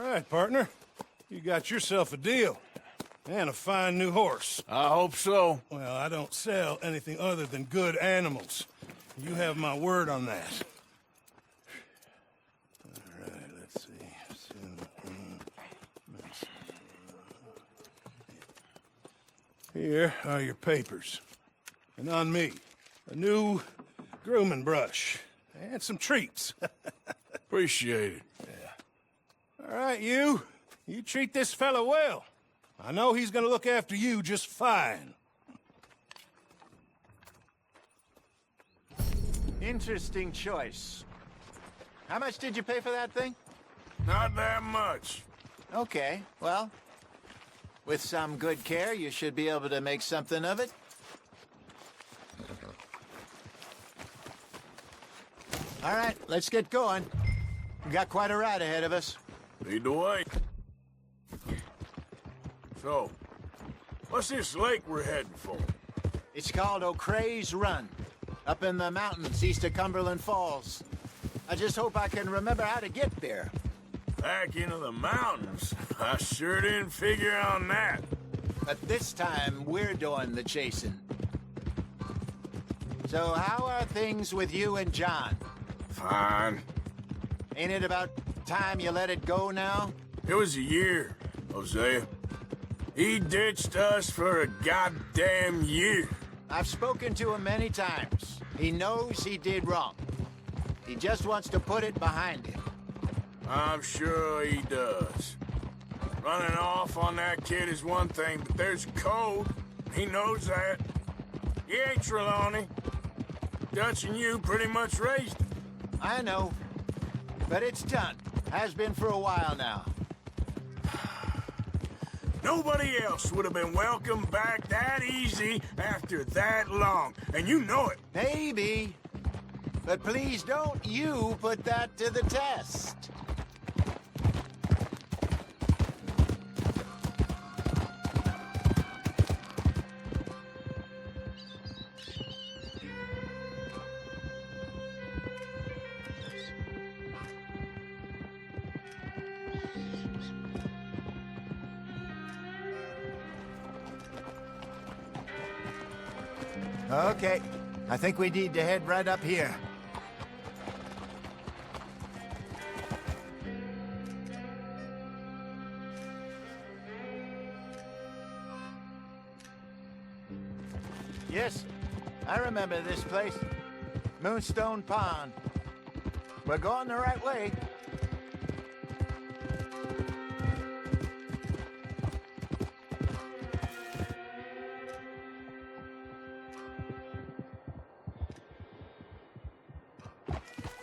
right, partner. You got yourself a deal. And a fine new horse. I hope so. Well, I don't sell anything other than good animals. You have my word on that. All right, let's see. Here are your papers. And on me, a new grooming brush. And some treats. Appreciate it. All right, you. You treat this fella well. I know he's gonna look after you just fine. Interesting choice. How much did you pay for that thing? Not that much. Okay, well, with some good care, you should be able to make something of it. All right, let's get going. We got quite a ride ahead of us. Lead the way. So, what's this lake we're heading for? It's called O'Creagh's Run, up in the mountains east of Cumberland Falls. I just hope I can remember how to get there. Back into the mountains? I sure didn't figure on that. But this time, we're doing the chasing. So how are things with you and John? Fine. Ain't it about time you let it go now? It was a year, Hosea. He ditched us for a goddamn year. I've spoken to him many times. He knows he did wrong. He just wants to put it behind him. I'm sure he does. Running off on that kid is one thing, but there's code. He knows that. He ain't Trelawney. Dutch and you pretty much raised him. I know. But it's done. Has been for a while now. Nobody else would have been welcomed back that easy after that long, and you know it. Maybe. But please don't you put that to the test. Okay, I think we need to head right up here. Yes, I remember this place. Moonstone Pond. We're going the right way.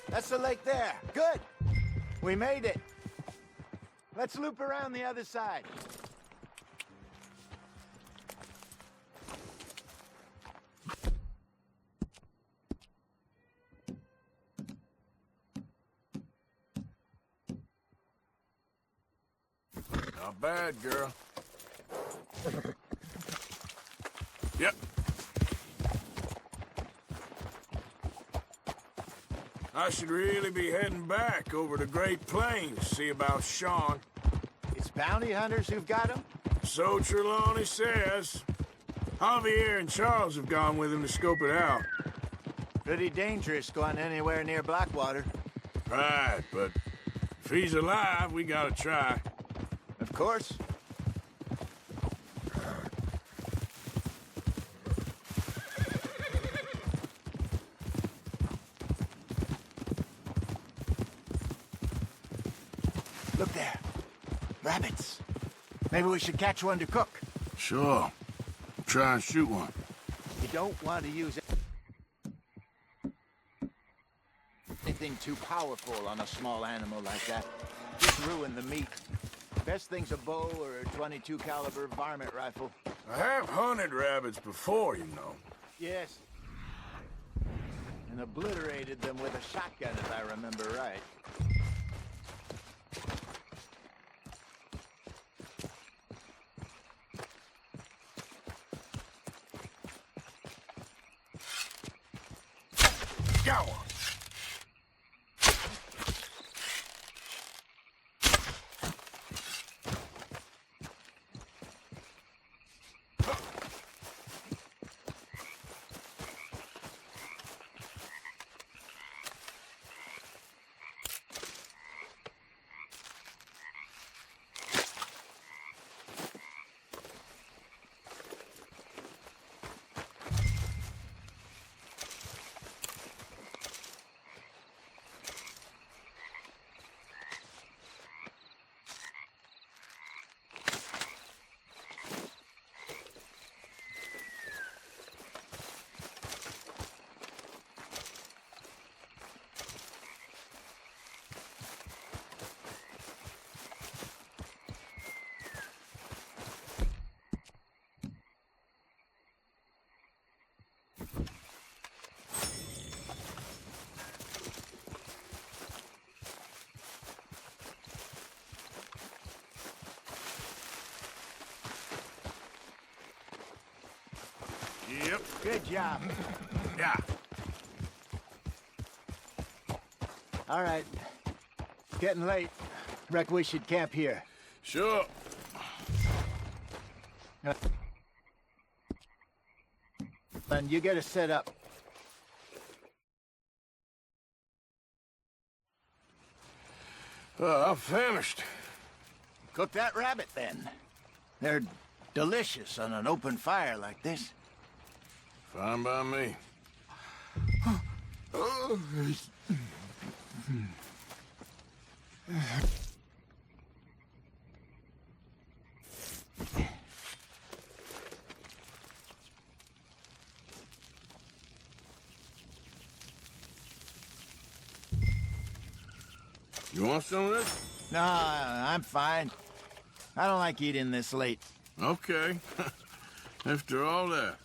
That's the lake there. Good. We made it. Let's loop around the other side. Not bad, girl. Yep. I should really be heading back over to Great Plains, see about Sean. It's bounty hunters who've got him? So Trelawney says. Javier and Charles have gone with him to scope it out. Pretty dangerous going anywhere near Blackwater. Right, but if he's alive, we gotta try. Of course. Look there. Rabbits. Maybe we should catch one to cook. Sure. Try and shoot one. You don't want to use anything too powerful on a small animal like that. Just ruin the meat. Best thing's a bow or a .22 caliber varmint rifle. I have hunted rabbits before, you know. Yes. And obliterated them with a shotgun, if I remember right. Go! Yep. Good job. Yeah. All right. Getting late. Reckon we should camp here. Sure. And you get us set up. I'm famished. Cook that rabbit, then. They're delicious on an open fire like this. Fine by me. You want some of this? No, I'm fine. I don't like eating this late. Okay. After all that.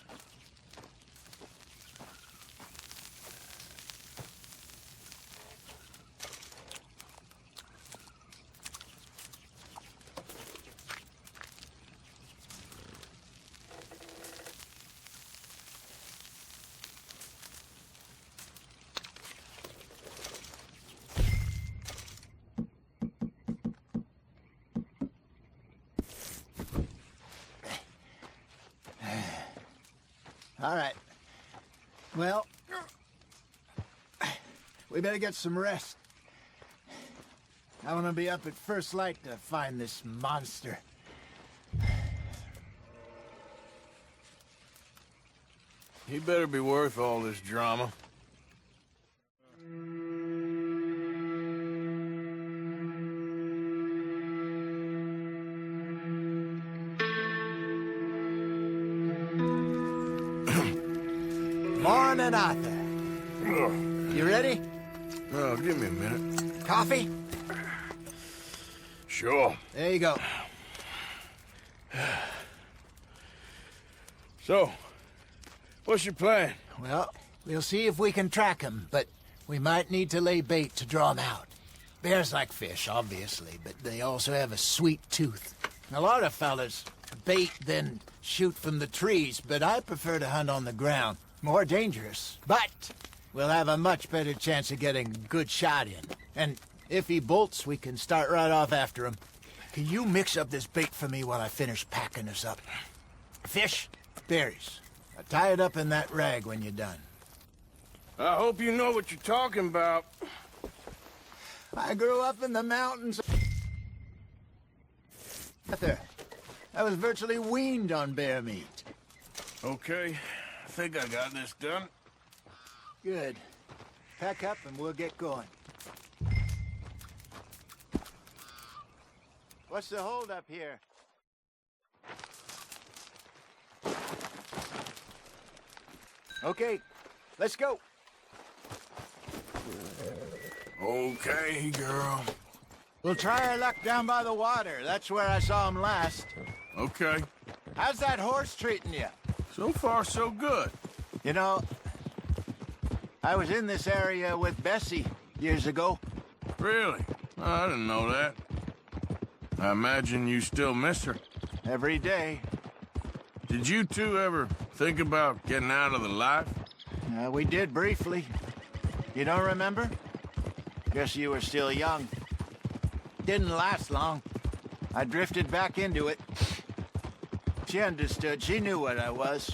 All right. Well, we better get some rest. I want to be up at first light to find this monster. He better be worth all this drama. Morning, Arthur. You ready? Oh, give me a minute. Coffee? Sure. There you go. So, what's your plan? Well, we'll see if we can track him, but we might need to lay bait to draw him out. Bears like fish, obviously, but they also have a sweet tooth. A lot of fellas bait, then shoot from the trees, but I prefer to hunt on the ground. More dangerous, but we'll have a much better chance of getting a good shot in. And if he bolts, we can start right off after him. Can you mix up this bait for me while I finish packing this up? Fish, berries. Tie it up in that rag when you're done. I hope you know what you're talking about. I grew up in the mountains. Arthur, I was virtually weaned on bear meat. Okay, I think I got this done. Good. Pack up and we'll get going. What's the holdup here? Okay, let's go. Okay, girl. We'll try our luck down by the water. That's where I saw him last. Okay. How's that horse treating you? So far, so good. You know, I was in this area with Bessie years ago. Really? I didn't know that. I imagine you still miss her. Every day. Did you two ever think about getting out of the life? We did briefly. You don't remember? Guess you were still young. Didn't last long. I drifted back into it. She understood. She knew what I was.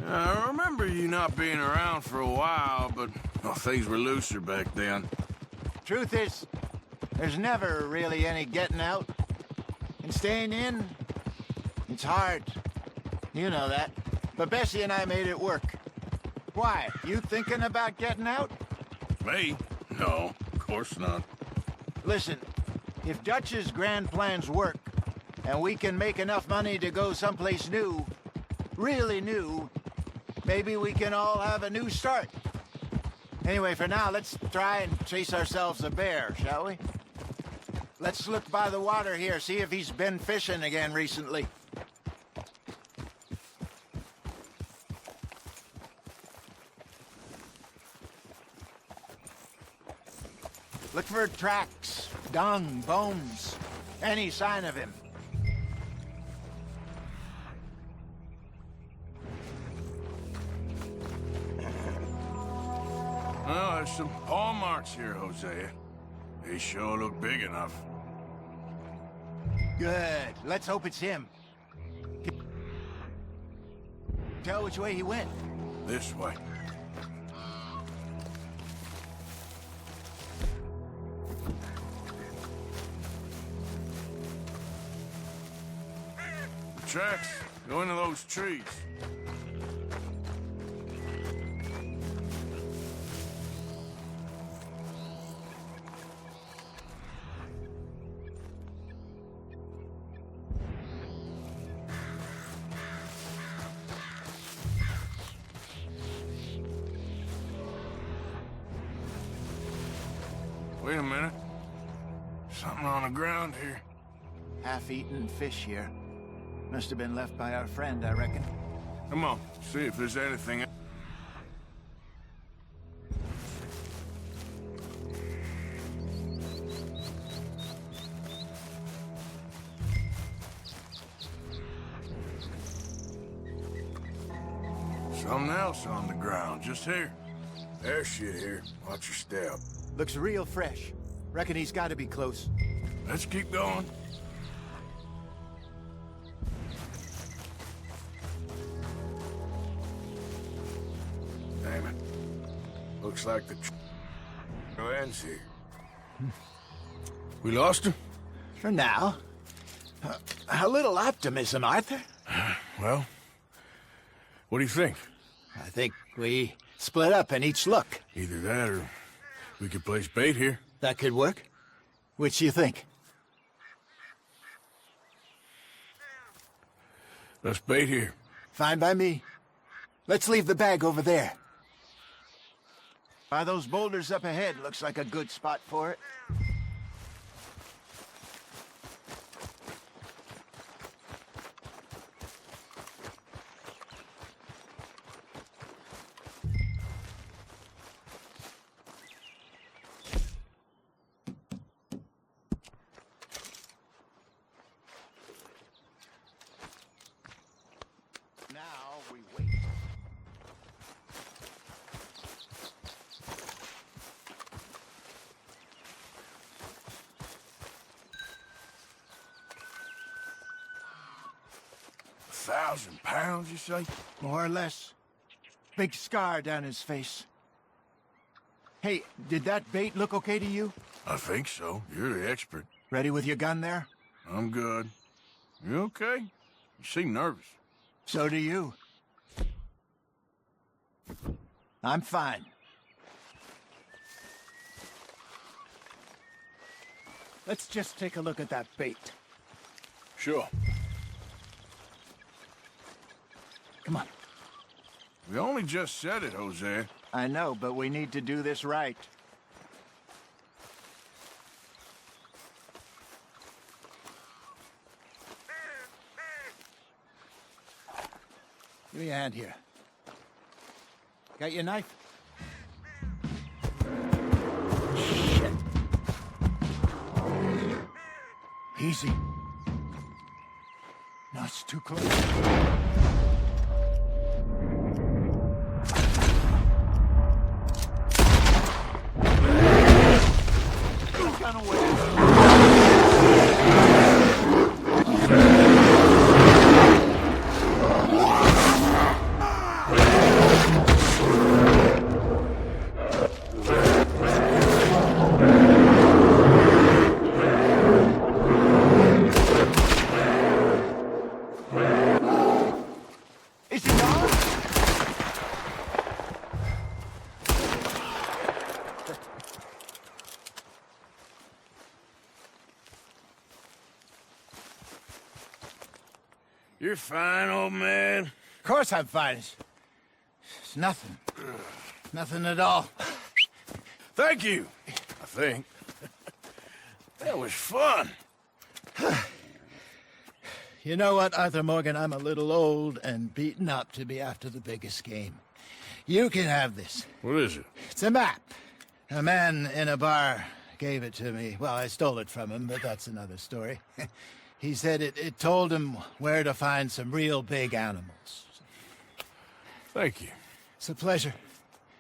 I remember you not being around for a while, but things were looser back then. Truth is, there's never really any getting out. And staying in, it's hard. You know that. But Bessie and I made it work. Why? You thinking about getting out? Me? No, of course not. Listen, if Dutch's grand plans work, and we can make enough money to go someplace new, really new, maybe we can all have a new start. Anyway, for now, let's try and chase ourselves a bear, shall we? Let's look by the water here, see if he's been fishing again recently. Look for tracks, dung, bones, any sign of him. there's some paw marks here, Hosea. They sure look big enough. Good. Let's hope it's him. Tell which way he went. This way. The tracks go into those trees. Wait a minute. Something on the ground here. Half-eaten fish here. Must have been left by our friend, I reckon. Come on, see if there's anything. Something else on the ground, just here. There's shit here. Watch your step. Looks real fresh. Reckon he's got to be close. Let's keep going. Damn it. Looks like the trail ends here. We lost him? For now. A little optimism, Arthur. Well, what do you think? I think we split up and each look. Either that or we could place bait here. That could work. Which do you think? Let's bait here. Fine by me. Let's leave the bag over there. By those boulders up ahead, looks like a good spot for it. Now we wait. £1,000, you say? More or less. Big scar down his face. Hey, did that bait look okay to you? I think so. You're the expert. Ready with your gun there? I'm good. You okay? You seem nervous. So do you. I'm fine. Let's just take a look at that bait. Sure. Come on. We only just said it, Jose. I know, but we need to do this right. Give me a hand here. Got your knife? Shit. Easy. No, it's too close. Gun away. Is he gone? You're fine, old man. Of course I'm fine. It's nothing. Nothing at all. Thank you, I think. That was fun. You know what, Arthur Morgan? I'm a little old and beaten up to be after the biggest game. You can have this. What is it? It's a map. A man in a bar gave it to me. Well, I stole it from him, but that's another story. He said it told him where to find some real big animals. Thank you. It's a pleasure.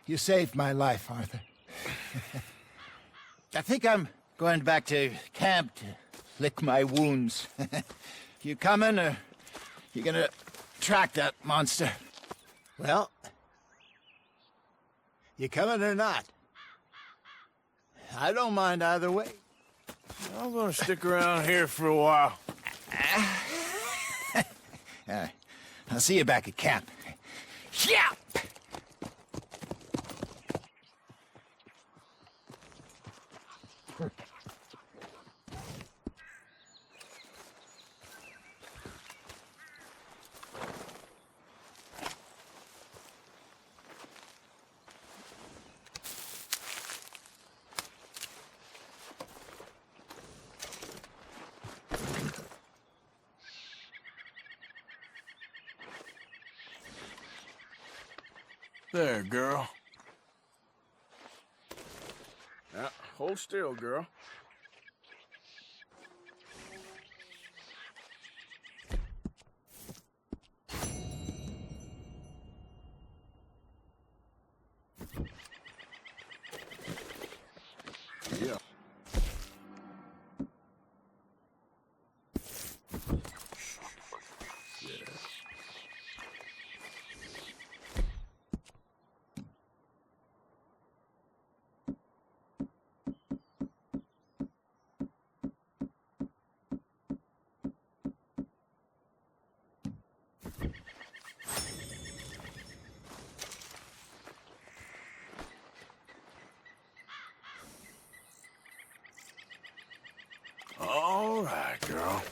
You saved my life, Arthur. I think I'm going back to camp to lick my wounds. You coming, or you gonna track that monster? Well, you coming or not? I don't mind either way. I'm gonna stick around here for a while. I'll see you back at camp. Yeah! There, girl. Now, hold still, girl. Yeah. All right, girl.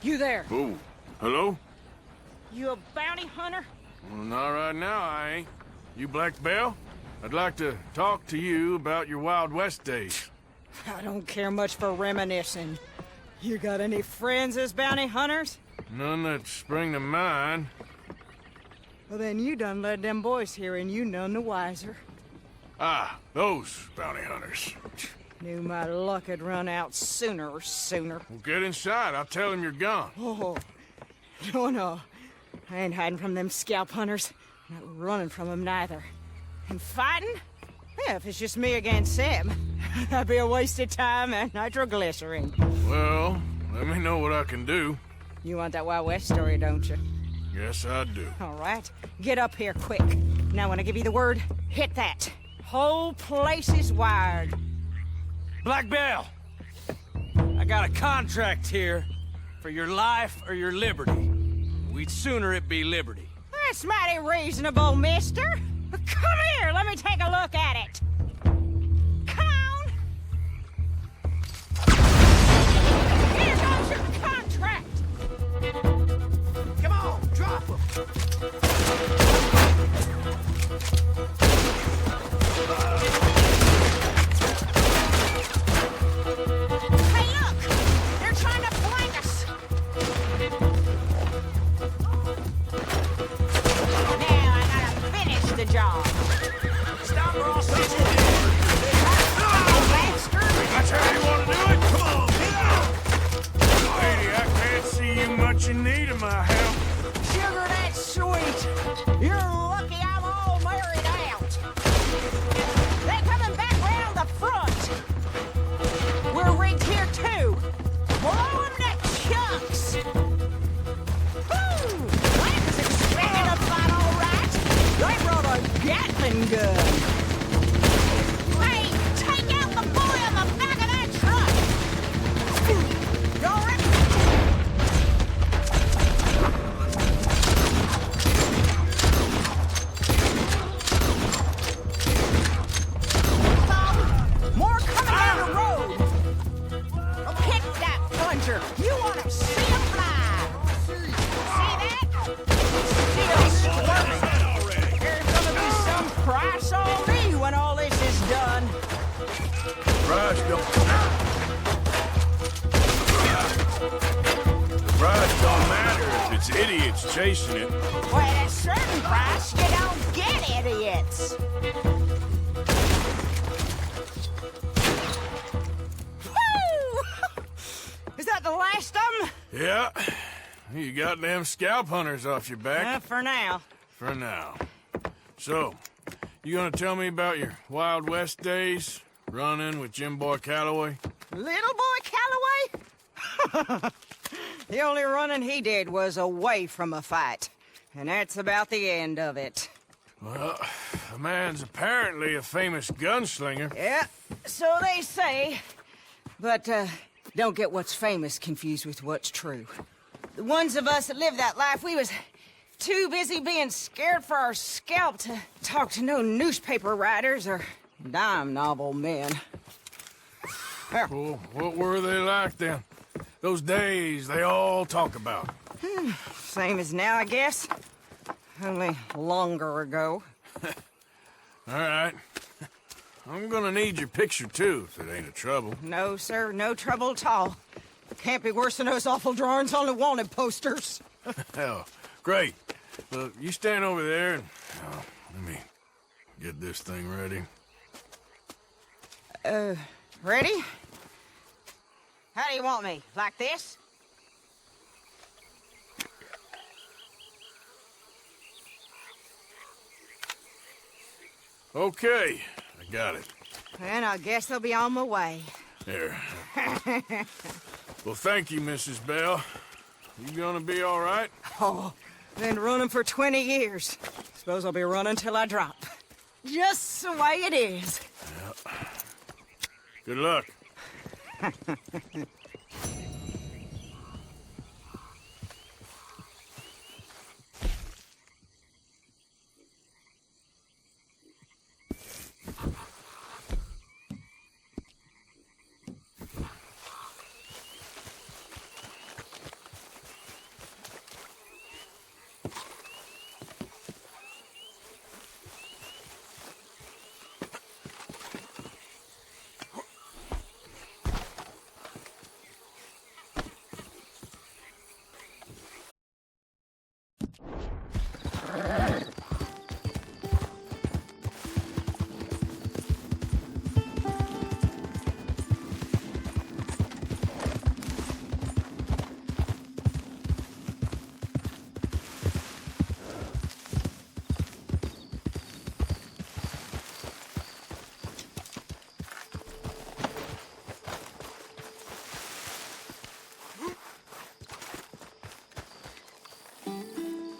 You there? Oh, hello? You a bounty hunter? Well, not right now, I ain't. You Black Belle? I'd like to talk to you about your Wild West days. I don't care much for reminiscing. You got any friends as bounty hunters? None that spring to mind. Well, then you done led them boys here and you none the wiser. Ah, those bounty hunters. Knew my luck had run out sooner or sooner. Well, get inside. I'll tell them you're gone. Oh, no. I ain't hiding from them scalp hunters. Not running from them neither. And fighting? Yeah, if it's just me against them, that'd be a waste of time and nitroglycerin. Well, let me know what I can do. You want that Wild West story, don't you? Yes, I do. All right. Get up here quick. Now when I give you the word, hit that. Whole place is wired. Black Belle, I got a contract here for your life or your liberty. We'd sooner it be liberty. That's mighty reasonable, mister. Come here, let me take a look at it. Count. Here goes your contract. Come on, drop him! Hey, look! They're trying to flank us! Now I gotta finish the job. Stop or I'll send That's how you want to do it? Come on, get out! Lady, I can't see you much in need of my help. Sugar, that's sweet. machine gun. Hey, take out the bully on the back of that truck! Y'all ready? More coming down the road! Hit that plunger! You want to see him fly! See that? Still squirming! There's gonna be some price on me when all this is done. Brush don't matter if it's idiots chasing it. Well, at a certain price, you don't get idiots. Woo! Is that the last of them? Yeah. You got them scalp hunters off your back. For now. For now. So, you gonna tell me about your Wild West days? Running with Jim Boy Calloway? Little boy Calloway? The only running he did was away from a fight. And that's about the end of it. Well, the man's apparently a famous gunslinger. Yeah, so they say. But, don't get what's famous confused with what's true. The ones of us that lived that life, we was too busy being scared for our scalp to talk to no newspaper writers or dime novel men. Well, what were they like then? Those days they all talk about. Same as now, I guess. Only longer ago. All right. I'm gonna need your picture, too, if it ain't a trouble. No, sir, no trouble at all. Can't be worse than those awful drawings on the wanted posters. Hell, great. Look, you stand over there and... let me get this thing ready. Ready? How do you want me? Like this? Okay, I got it. And I guess I'll be on my way. There. Well, thank you, Mrs. Bell. You gonna be all right? Oh, been running for 20 years. Suppose I'll be running till I drop. Just the way it is. Good luck.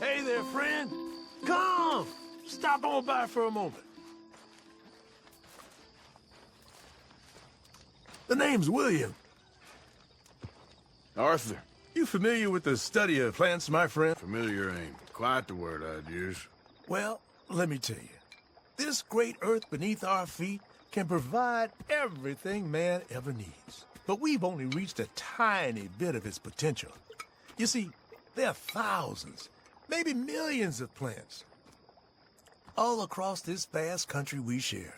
Hey there, friend. Come! Stop on by for a moment. The name's William. Arthur. You familiar with the study of plants, my friend? Familiar ain't quite the word I'd use. Well, let me tell you. This great earth beneath our feet can provide everything man ever needs. But we've only reached a tiny bit of its potential. You see, there are thousands, maybe millions of plants all across this vast country we share.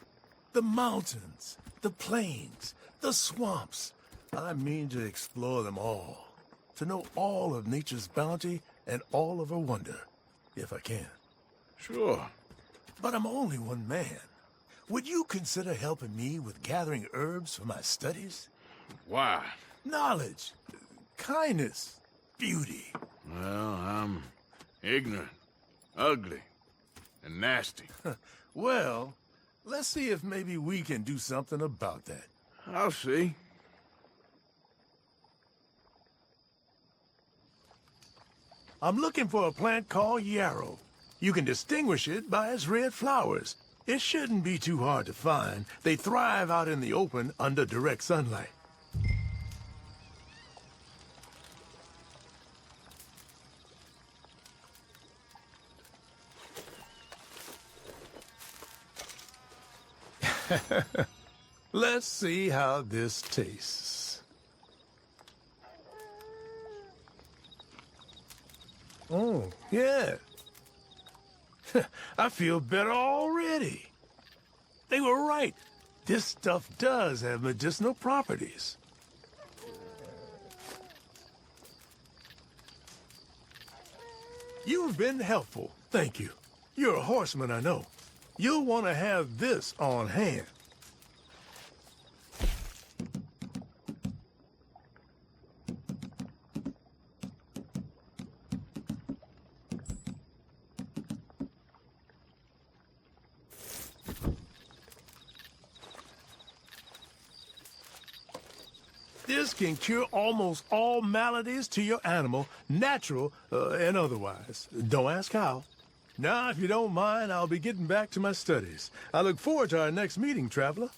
The mountains, the plains, the swamps. I mean to explore them all, to know all of nature's bounty and all of her wonder, if I can. Sure. But I'm only one man. Would you consider helping me with gathering herbs for my studies? Why? Knowledge, kindness, beauty. Well, I'm ignorant, ugly, and nasty. Well, let's see if maybe we can do something about that. I'll see. I'm looking for a plant called yarrow. You can distinguish it by its red flowers. It shouldn't be too hard to find. They thrive out in the open under direct sunlight. Let's see how this tastes. Oh, yeah. I feel better already. They were right. This stuff does have medicinal properties. You've been helpful. Thank you. You're a horseman, I know. You'll want to have this on hand. This can cure almost all maladies to your animal, natural and otherwise. Don't ask how. Now, if you don't mind, I'll be getting back to my studies. I look forward to our next meeting, traveler.